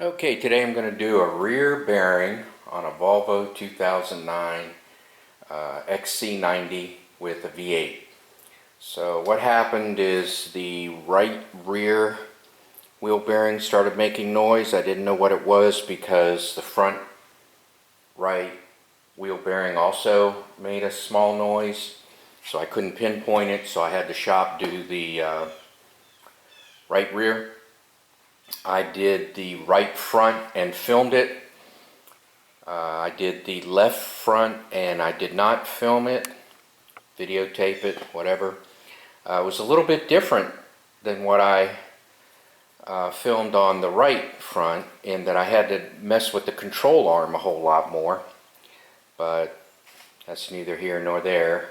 Okay, today I'm going to do a rear bearing on a Volvo 2009 XC90 with a V8. So what happened is the right rear wheel bearing started making noise. I didn't know what it was because the front right wheel bearing also made a small noise. So I couldn't pinpoint it, so I had the shop do the right rear. I did the right front and filmed it. I did the left front and I did not film it, videotape it, whatever. It was a little bit different than what I filmed on the right front, in that I had to mess with the control arm a whole lot more, but that's neither here nor there.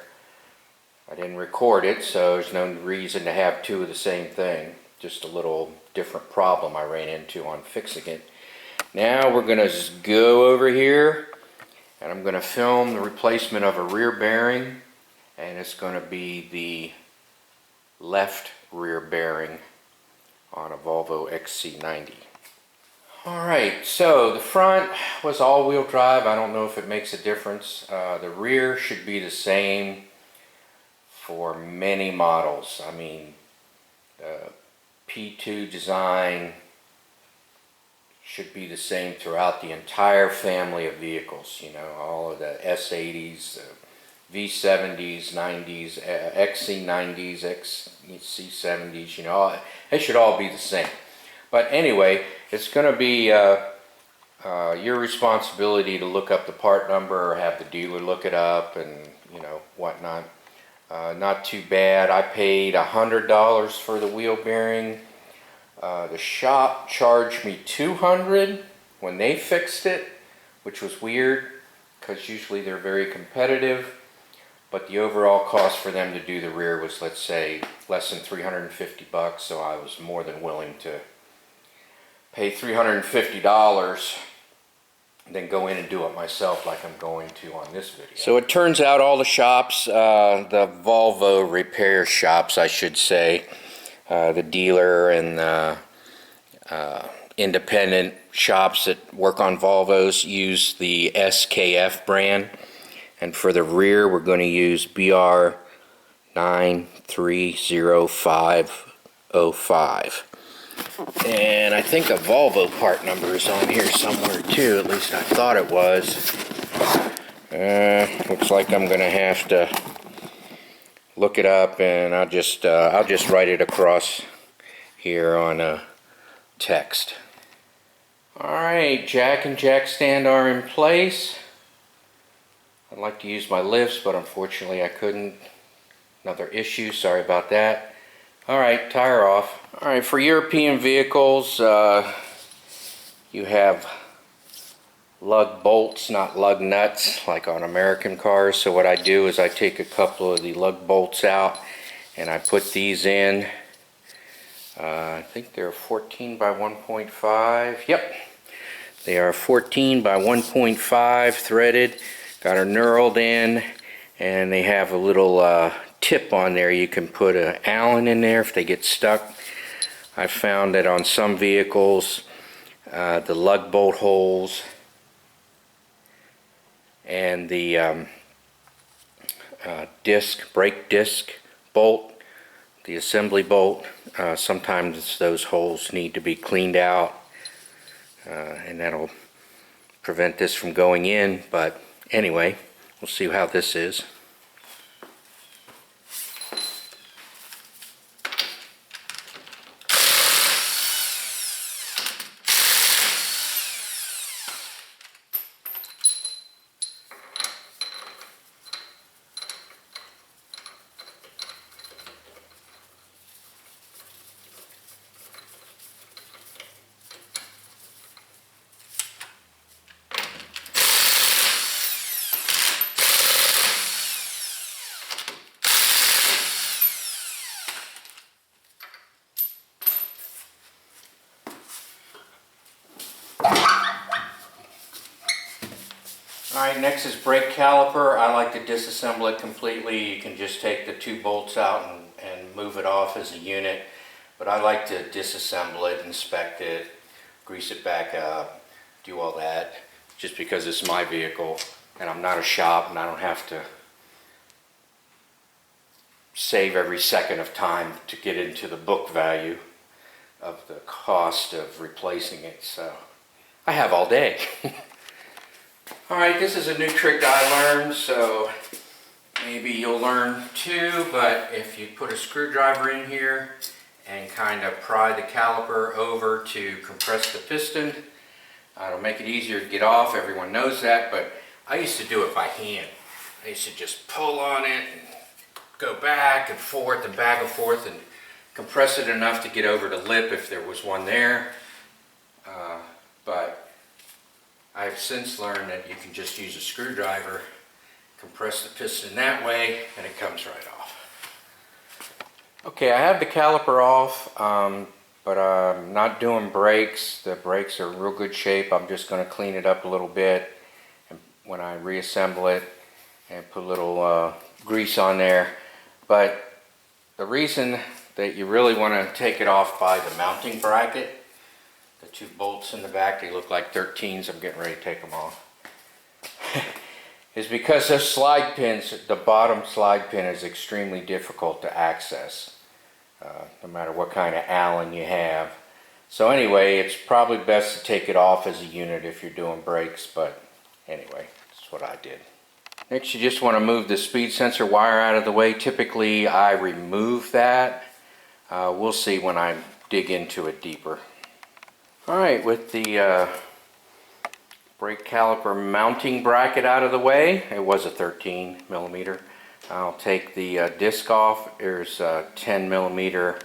I didn't record it, so there's no reason to have two of the same thing. Just a little different problem I ran into on fixing it. Now we're going to go over here and I'm going to film the replacement of a rear bearing, and it's going to be the left rear bearing on a Volvo XC90. Alright, so the front was all-wheel drive. I don't know if it makes a difference. The rear should be the same for many models. I mean, P2 design should be the same throughout the entire family of vehicles. You know, all of the S80s, V70s, 90s, XC90s, XC70s, you know, they should all be the same. But anyway, it's going to be your responsibility to look up the part number or have the dealer look it up and, you know, whatnot. Not too bad. I paid $100 for the wheel bearing. The shop charged me $200 when they fixed it, which was weird because usually they're very competitive. But the overall cost for them to do the rear was, let's say, less than $350, so I was more than willing to pay $350 than go in and do it myself like I'm going to on this video. So it turns out all the shops, the Volvo repair shops I should say, the dealer and independent shops that work on Volvos use the SKF brand, and for the rear we're going to use BR930505. And I think a Volvo part number is on here somewhere too, at least I thought it was. Looks like I'm gonna have to look it up, and I'll just write it across here on a text. Alright, jack and jack stand are in place. I'd like to use my lifts, but unfortunately I couldn't. Another issue, sorry about that. Alright, tire off. Alright, for European vehicles, you have lug bolts, not lug nuts, like on American cars. So what I do is I take a couple of the lug bolts out and I put these in. I think they're 14 by 1.5. Yep, they are 14 by 1.5 threaded. Got her knurled in, and they have a little tip on there. You can put an Allen in there if they get stuck. I found that on some vehicles the lug bolt holes and the brake disc bolt, the assembly bolt, sometimes those holes need to be cleaned out, and that'll prevent this from going in. But anyway, we'll see how this is. Alright, next is brake caliper. I like to disassemble it completely. You can just take the two bolts out and move it off as a unit, but I like to disassemble it, inspect it, grease it back up, do all that, just because it's my vehicle and I'm not a shop and I don't have to save every second of time to get into the book value of the cost of replacing it. So I have all day. Alright, this is a new trick I learned, so maybe you'll learn too, but if you put a screwdriver in here and kind of pry the caliper over to compress the piston, it'll make it easier to get off. Everyone knows that, but I used to do it by hand. I used to just pull on it and go back and forth and back and forth and compress it enough to get over the lip if there was one there. But I've since learned that you can just use a screwdriver, compress the piston that way, and it comes right off. Okay, I have the caliper off, but I'm not doing brakes. The brakes are in real good shape. I'm just going to clean it up a little bit and when I reassemble it and put a little grease on there. But the reason that you really want to take it off by the mounting bracket, the two bolts in the back, they look like 13s, I'm getting ready to take them off, is because those slide pins, the bottom slide pin is extremely difficult to access, no matter what kind of Allen you have. So anyway, it's probably best to take it off as a unit if you're doing brakes, but anyway, that's what I did. Next, you just want to move the speed sensor wire out of the way. Typically, I remove that. We'll see when I dig into it deeper. Alright, with the brake caliper mounting bracket out of the way, it was a 13 millimeter. I'll take the disc off. There's a 10 millimeter,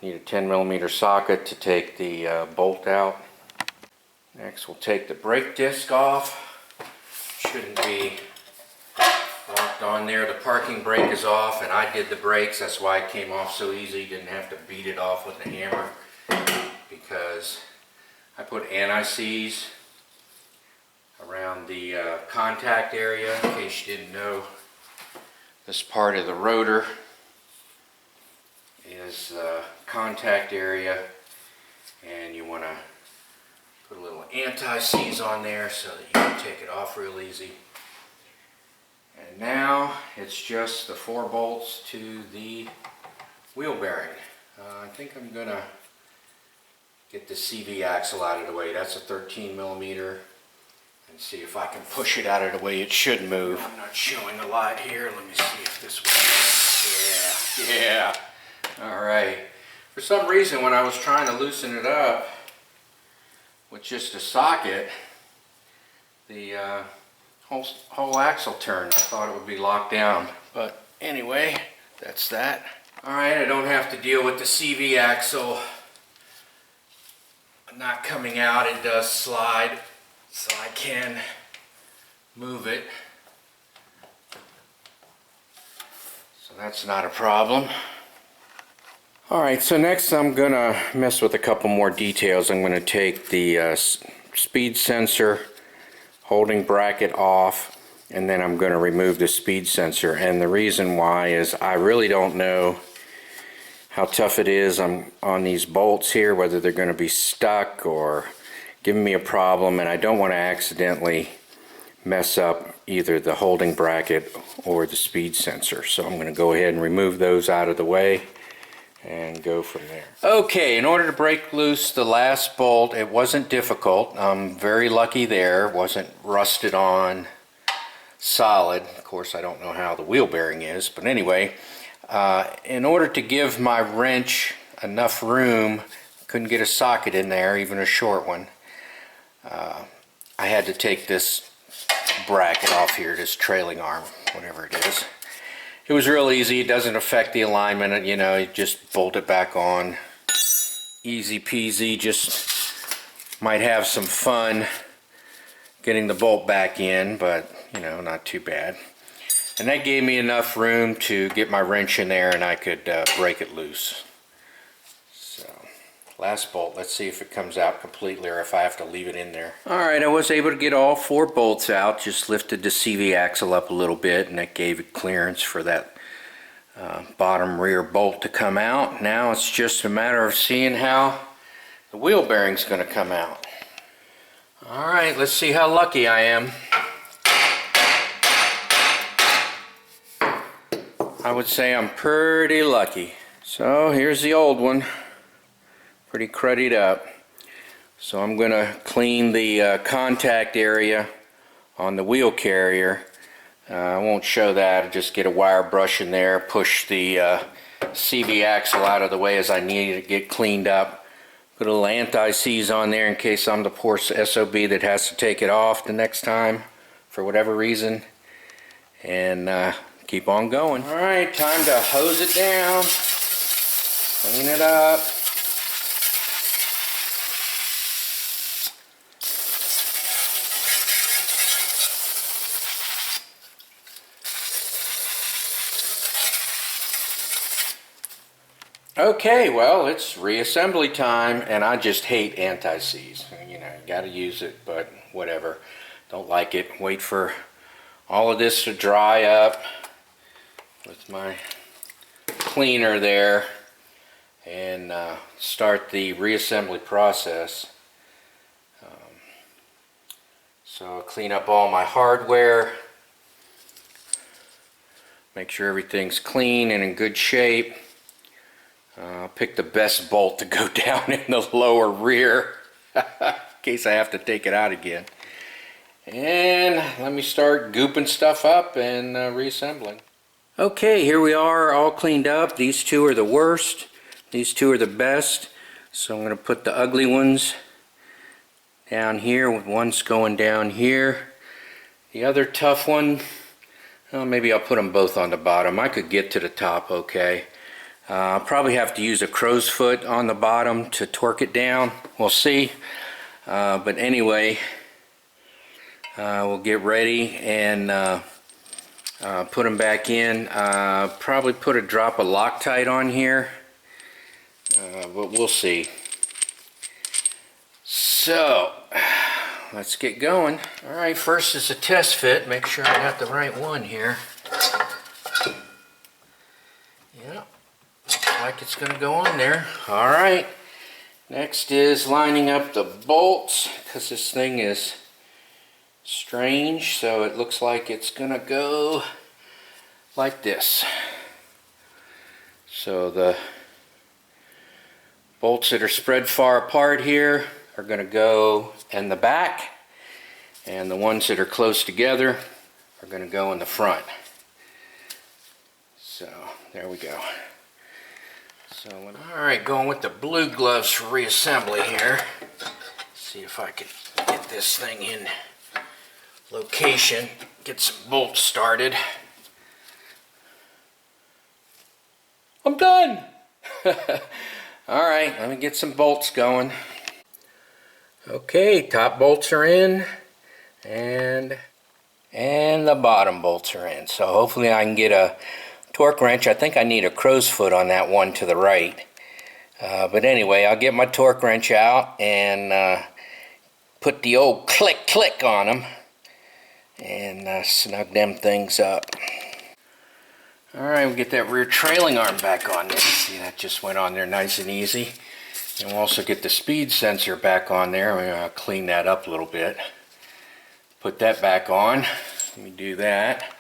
need a 10 millimeter socket to take the bolt out. Next, we'll take the brake disc off. Shouldn't be locked on there. The parking brake is off, and I did the brakes. That's why it came off so easy. Didn't have to beat it off with a hammer, because I put anti-seize around the contact area. In case you didn't know, this part of the rotor is the contact area, and you want to put a little anti-seize on there so that you can take it off real easy. And now it's just the 4 bolts to the wheel bearing. I think I'm gonna get the CV axle out of the way. That's a 13 millimeter, and see if I can push it out of the way it should move. I'm not showing a lot here. Let me see if this works. Yeah. All right. For some reason, when I was trying to loosen it up with just a socket, the whole axle turned. I thought it would be locked down, but anyway, that's that. All right, I don't have to deal with the CV axle not coming out. It does slide, so I can move it. So that's not a problem. Alright, so next I'm going to mess with a couple more details. I'm going to take the speed sensor holding bracket off, and then I'm going to remove the speed sensor. And the reason why is I really don't know how tough it is on these bolts here, whether they're going to be stuck or giving me a problem, and I don't want to accidentally mess up either the holding bracket or the speed sensor. So I'm going to go ahead and remove those out of the way and go from there. Okay, in order to break loose the last bolt, it wasn't difficult. I'm very lucky there. It wasn't rusted on solid. Of course, I don't know how the wheel bearing is, but anyway, in order to give my wrench enough room, couldn't get a socket in there, even a short one, I had to take this bracket off here, this trailing arm, whatever it is. It was real easy. It doesn't affect the alignment, you know, you just bolt it back on. Easy peasy. Just might have some fun getting the bolt back in, but you know, not too bad. And that gave me enough room to get my wrench in there, and I could break it loose. So, last bolt. Let's see if it comes out completely or if I have to leave it in there. Alright, I was able to get all 4 bolts out. Just lifted the CV axle up a little bit, and that gave it clearance for that bottom rear bolt to come out. Now it's just a matter of seeing how the wheel bearing's going to come out. Alright, let's see how lucky I am. I would say I'm pretty lucky. So here's the old one, pretty cruddied up. So I'm going to clean the contact area on the wheel carrier. I won't show that, I'll just get a wire brush in there, push the CV axle out of the way as I need it to get cleaned up. Put a little anti-seize on there in case I'm the poor SOB that has to take it off the next time for whatever reason. And keep on going. Alright, time to hose it down, clean it up. Okay, well, it's reassembly time, and I just hate anti-seize. You know, you gotta use it, but whatever. Don't like it. Wait for all of this to dry up with my cleaner there and start the reassembly process. So I'll clean up all my hardware, make sure everything's clean and in good shape. I'll pick the best bolt to go down in the lower rear in case I have to take it out again. And let me start gooping stuff up and reassembling. Okay, here we are, all cleaned up. These two are the worst. These two are the best. So I'm going to put the ugly ones down here, with one's going down here. The other tough one, well, maybe I'll put them both on the bottom. I could get to the top okay. I'll probably have to use a crow's foot on the bottom to torque it down. We'll see. But anyway, we'll get ready and put them back in. Probably put a drop of Loctite on here. But we'll see. So, let's get going. Alright, first is a test fit. Make sure I got the right one here. Yep. Like it's going to go on there. Alright, next is lining up the bolts, because this thing is strange, so it looks like it's going to go like this. So the bolts that are spread far apart here are going to go in the back, and the ones that are close together are going to go in the front. So there we go. Alright, going with the blue gloves for reassembly here. See if I can get this thing in location, get some bolts started. I'm done! Alright, let me get some bolts going. Okay, top bolts are in, and the bottom bolts are in. So hopefully I can get a torque wrench. I think I need a crow's foot on that one to the right. But anyway, I'll get my torque wrench out and put the old click on them and snug them things up. Alright, we'll get that rear trailing arm back on there. See, that just went on there nice and easy. And we'll also get the speed sensor back on there. We're going to clean that up a little bit. Put that back on. Let me do that.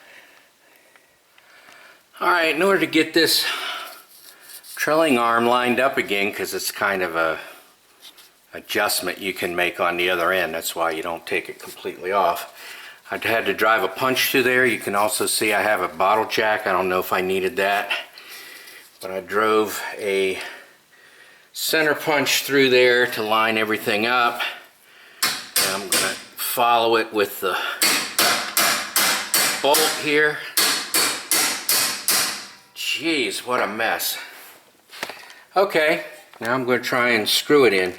Alright, in order to get this trailing arm lined up again, because it's kind of a adjustment you can make on the other end, that's why you don't take it completely off. I had to drive a punch through there. You can also see I have a bottle jack. I don't know if I needed that, but I drove a center punch through there to line everything up, and I'm going to follow it with the bolt here. Jeez, what a mess. Okay, now I'm going to try and screw it in.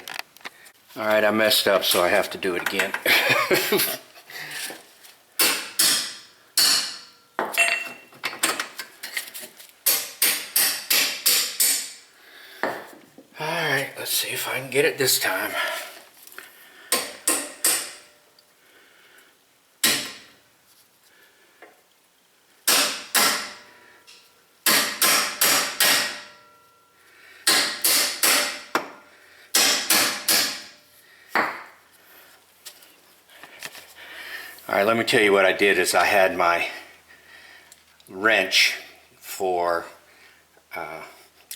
Alright, I messed up, so I have to do it again. Alright, let's see if I can get it this time. Alright, let me tell you what I did is I had my wrench for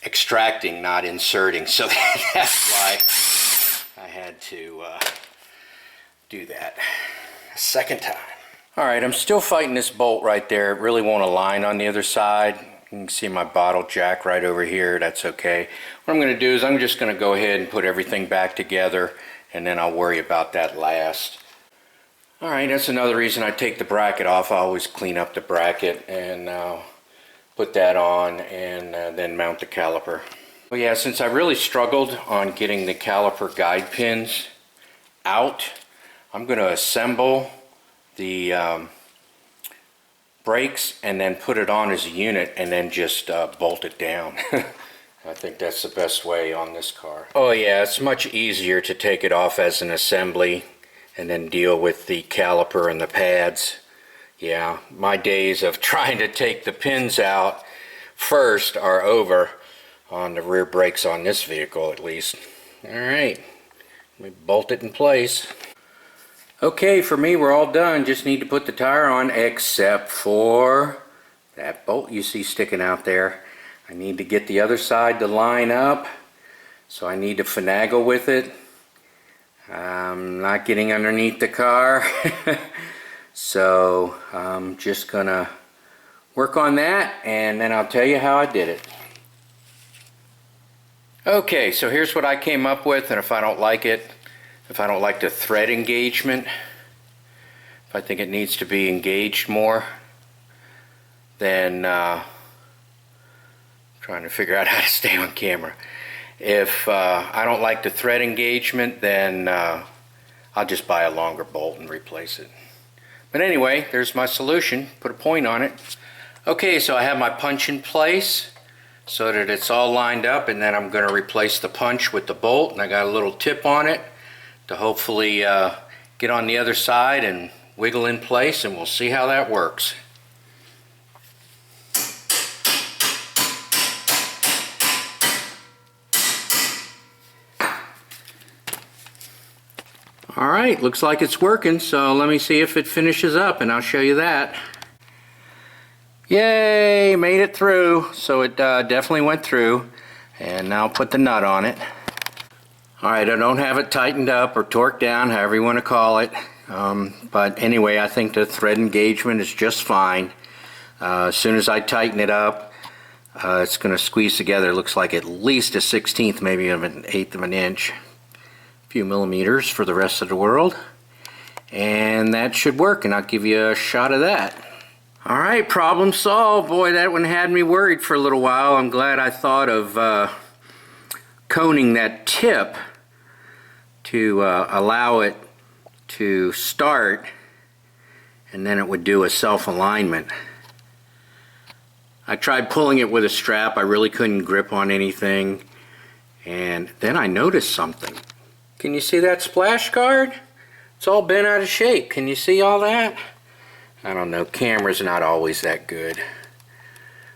extracting, not inserting, so that's why I had to do that a second time. Alright, I'm still fighting this bolt right there. It really won't align on the other side. You can see my bottle jack right over here. That's okay. What I'm going to do is I'm just going to go ahead and put everything back together, and then I'll worry about that last. Alright, that's another reason I take the bracket off. I always clean up the bracket and put that on, and then mount the caliper. Well, yeah, since I really struggled on getting the caliper guide pins out, I'm going to assemble the brakes and then put it on as a unit and then just bolt it down. I think that's the best way on this car. Oh yeah, it's much easier to take it off as an assembly and then deal with the caliper and the pads. Yeah, my days of trying to take the pins out first are over on the rear brakes on this vehicle, at least. Alright, let me bolt it in place. Okay, for me we're all done. Just need to put the tire on, except for that bolt you see sticking out there. I need to get the other side to line up, so I need to finagle with it. I'm not getting underneath the car. So I'm just gonna work on that, and then I'll tell you how I did it. Okay, so here's what I came up with, and if I don't like it, if I don't like the thread engagement, if I think it needs to be engaged more, then trying to figure out how to stay on camera. If I don't like the thread engagement, then I'll just buy a longer bolt and replace it. But anyway, there's my solution. Put a point on it. Okay, so I have my punch in place so that it's all lined up, and then I'm going to replace the punch with the bolt, and I got a little tip on it to hopefully get on the other side and wiggle in place, and we'll see how that works. Alright, looks like it's working, so let me see if it finishes up and I'll show you that. Yay, made it through. So it definitely went through, and now I'll put the nut on it. Alright, I don't have it tightened up or torqued down, however you want to call it, but anyway, I think the thread engagement is just fine. As soon as I tighten it up, it's going to squeeze together. It looks like at least a 1/16, maybe of an 1/8 of an inch. Few millimeters for the rest of the world, and that should work, and I'll give you a shot of that. Alright, problem solved. Boy, that one had me worried for a little while. I'm glad I thought of coning that tip to allow it to start, and then it would do a self-alignment. I tried pulling it with a strap. I really couldn't grip on anything, and then I noticed something. Can you see that splash guard? It's all bent out of shape. Can you see all that? I don't know, camera's not always that good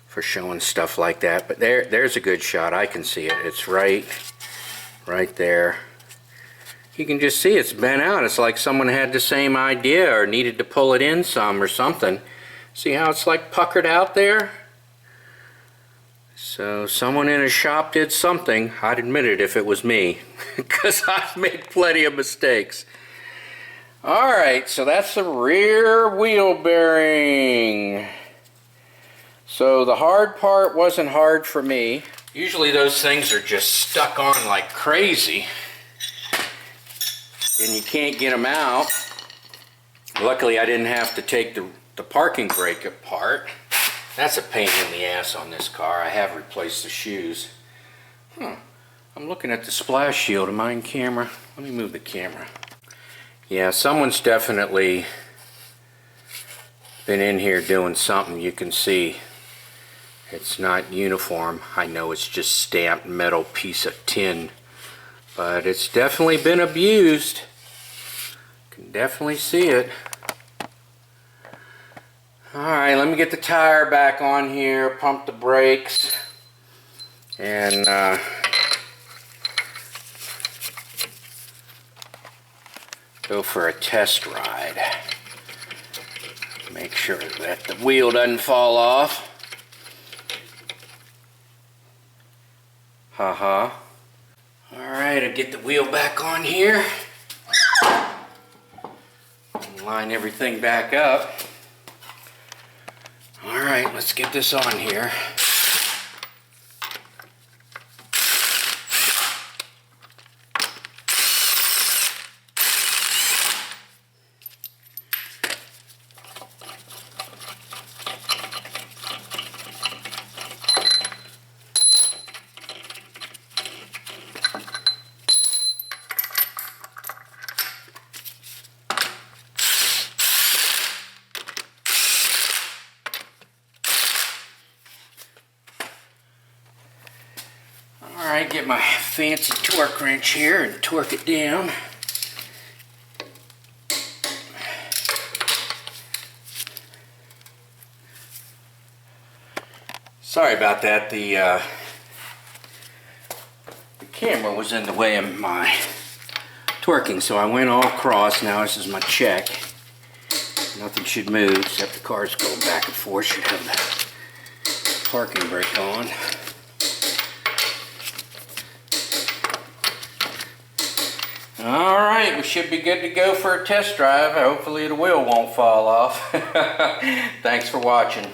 for showing stuff like that, but there's a good shot. I can see it. It's right there. You can just see it's bent out. It's like someone had the same idea or needed to pull it in some or something. See how it's like puckered out there? So someone in a shop did something. I'd admit it if it was me, because I've made plenty of mistakes. Alright, so that's the rear wheel bearing. So the hard part wasn't hard for me. Usually those things are just stuck on like crazy, and you can't get them out. Luckily I didn't have to take the parking brake apart. That's a pain in the ass on this car. I have replaced the shoes. I'm looking at the splash shield. Am I in camera? Let me move the camera. Yeah, someone's definitely been in here doing something. You can see it's not uniform. I know it's just stamped metal piece of tin, but it's definitely been abused. Can definitely see it. Alright, let me get the tire back on here, pump the brakes, and go for a test ride. Make sure that the wheel doesn't fall off. Alright, I'll get the wheel back on here. Line everything back up. Alright, let's get this on here. Alright, get my fancy torque wrench here and torque it down. Sorry about that, the camera was in the way of my torquing, so I went all across. Now this is my check. Nothing should move except the car's going back and forth. Should have the parking brake on. Alright, we should be good to go for a test drive. Hopefully the wheel won't fall off. Thanks for watching.